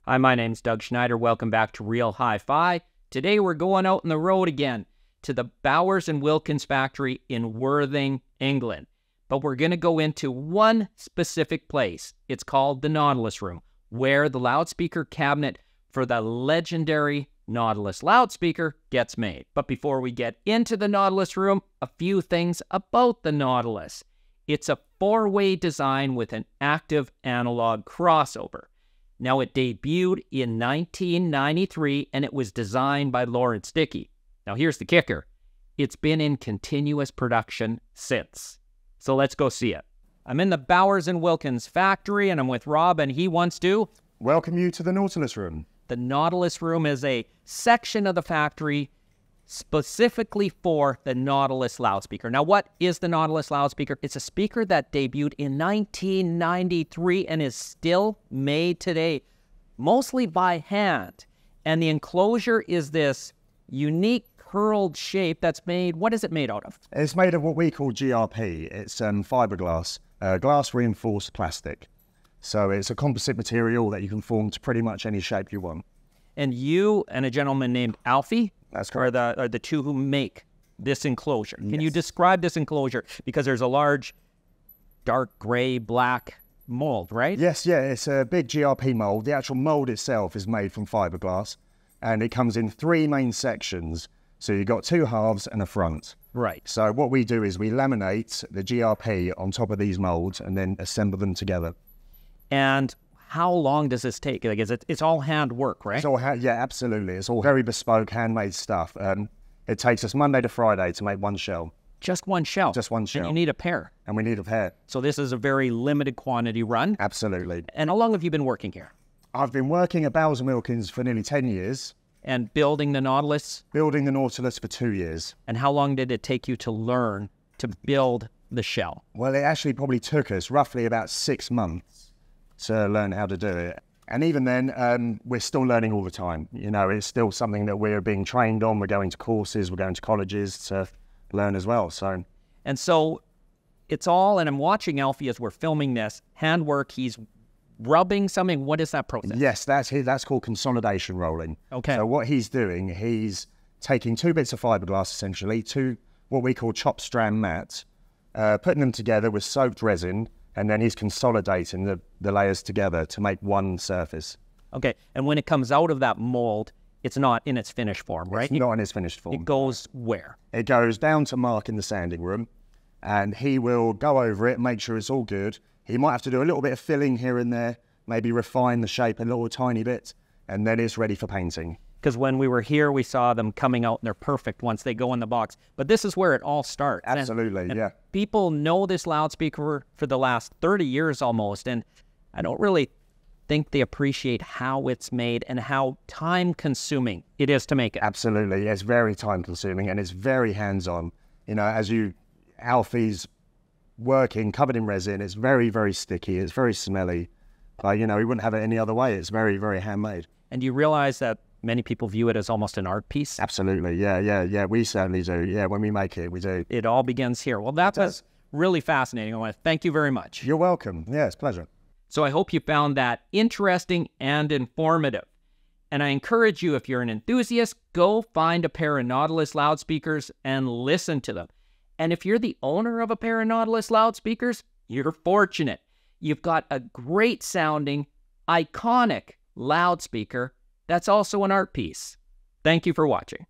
Hi, my name's Doug Schneider. Welcome back to Real Hi-Fi. Today we're going out on the road again to the Bowers and Wilkins factory in Worthing, England. But we're going to go into one specific place. It's called the Nautilus Room, where the loudspeaker cabinet for the legendary Nautilus loudspeaker gets made. But before we get into the Nautilus Room, a few things about the Nautilus. It's a four-way design with an active analog crossover. Now, it debuted in 1993, and it was designed by Lawrence Dickey. Now, here's the kicker. It's been in continuous production since. So let's go see it. I'm in the Bowers and Wilkins factory, and I'm with Rob, and he wants to welcome you to the Nautilus Room. The Nautilus Room is a section of the factory specifically for the Nautilus loudspeaker. Now, what is the Nautilus loudspeaker? It's a speaker that debuted in 1993 and is still made today, mostly by hand. And the enclosure is this unique curled shape that's made, what is it made out of? It's made of what we call GRP. It's fiberglass, glass reinforced plastic. So it's a composite material that you can form to pretty much any shape you want. And you and a gentleman named Alfie That's correct. are the two who make this enclosure. Can Yes. you describe this enclosure? Because there's a large dark gray black mold, right? Yes, yeah, it's a big GRP mold. The actual mold itself is made from fiberglass, and it comes in three main sections. So you've got two halves and a front. Right. So what we do is we laminate the GRP on top of these molds and then assemble them together. And how long does this take? Like, it's all hand work, right? It's all yeah, absolutely. It's all very bespoke, handmade stuff. It takes us Monday to Friday to make one shell. Just one shell. Just one shell. And you need a pair. And we need a pair. So this is a very limited quantity run. Absolutely. And how long have you been working here? I've been working at Bowers Wilkins for nearly 10 years. And building the Nautilus? Building the Nautilus for 2 years. And how long did it take you to learn to build the shell? Well, it actually probably took us roughly about 6 months to learn how to do it. And even then, we're still learning all the time. You know, it's still something that we're being trained on. We're going to courses, we're going to colleges to learn as well. And so it's all, and I'm watching Alfie as we're filming this, handwork. He's rubbing something. What is that process? Yes, that's called consolidation rolling. Okay. So what he's doing, he's taking two bits of fiberglass, essentially, two what we call chop strand mats, putting them together with soaked resin, and then he's consolidating the layers together to make one surface. Okay, and when it comes out of that mold, it's not in its finished form, right? It's not in its finished form. It goes where? It goes down to Mark in the sanding room, and he will go over it, make sure it's all good. He might have to do a little bit of filling here and there, maybe refine the shape a little tiny bit, and then it's ready for painting. Because when we were here, we saw them coming out and they're perfect once they go in the box. But this is where it all starts. Absolutely, and yeah. People know this loudspeaker for the last 30 years almost, and I don't really think they appreciate how it's made and how time-consuming it is to make it. Absolutely, it's very time-consuming and it's very hands-on. You know, Alfie's working, covered in resin, it's very, very sticky, it's very smelly. But, you know, he wouldn't have it any other way. It's very, very handmade. And you realize that many people view it as almost an art piece? Absolutely, yeah, we certainly do. Yeah, when we make it, we do. It all begins here. Well, that was really fascinating. I want to thank you very much. You're welcome. Yeah, it's a pleasure. So I hope you found that interesting and informative. And I encourage you, if you're an enthusiast, go find a pair of Nautilus loudspeakers and listen to them. And if you're the owner of a pair of Nautilus loudspeakers, you're fortunate. You've got a great sounding, iconic loudspeaker that's also an art piece. Thank you for watching.